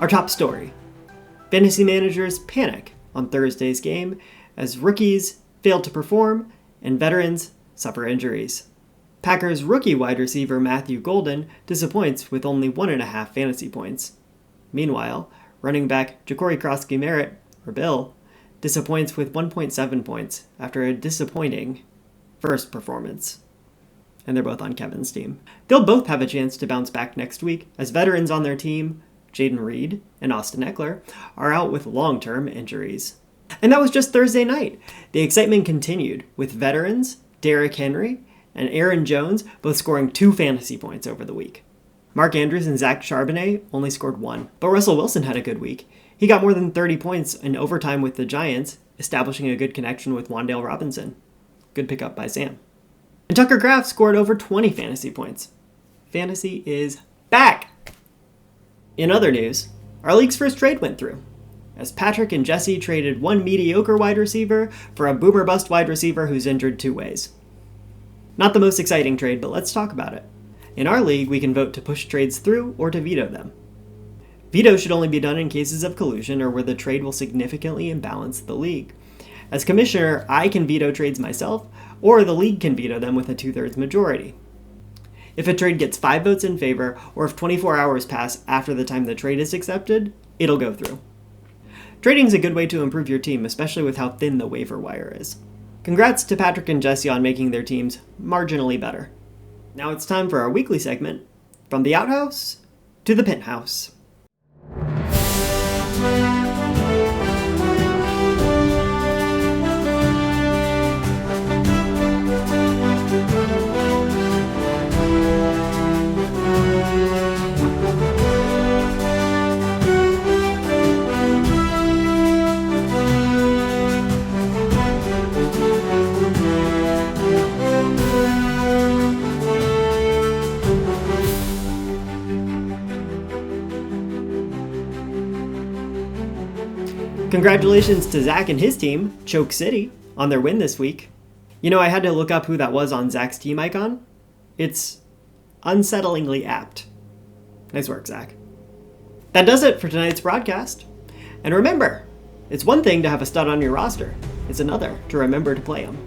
Our top story: fantasy managers panic on Thursday's game as rookies fail to perform and veterans suffer injuries. Packers rookie wide receiver Matthew Golden disappoints with only 1.5 fantasy points. Meanwhile, running back Ja'Cory Krosky-Merritt, or Bill, disappoints with 1.7 points after a disappointing first performance. And they're both on Kevin's team. They'll both have a chance to bounce back next week as veterans on their team, Jaden Reed and Austin Eckler, are out with long-term injuries. And that was just Thursday night. The excitement continued with veterans, Derrick Henry, and Aaron Jones both scoring 2 fantasy points over the week. Mark Andrews and Zach Charbonnet only scored 1, but Russell Wilson had a good week. He got more than 30 points in overtime with the Giants, establishing a good connection with Wan'Dale Robinson. Good pickup by Sam. And Tucker Kraft scored over 20 fantasy points. Fantasy is back! In other news, our league's first trade went through, as Patrick and Jesse traded one mediocre wide receiver for a boomer bust wide receiver who's injured 2 ways. Not the most exciting trade, but let's talk about it. In our league, we can vote to push trades through or to veto them. Veto should only be done in cases of collusion or where the trade will significantly imbalance the league. As commissioner, I can veto trades myself, or the league can veto them with a 2/3 majority. If a trade gets 5 votes in favor, or if 24 hours pass after the time the trade is accepted, it'll go through. Trading is a good way to improve your team, especially with how thin the waiver wire is. Congrats to Patrick and Jesse on making their teams marginally better. Now it's time for our weekly segment, From the Outhouse to the Penthouse. Congratulations to Zach and his team, Choke City, on their win this week. You know, I had to look up who that was on Zach's team icon. It's unsettlingly apt. Nice work, Zach. That does it for tonight's broadcast. And remember, it's one thing to have a stud on your roster. It's another to remember to play him.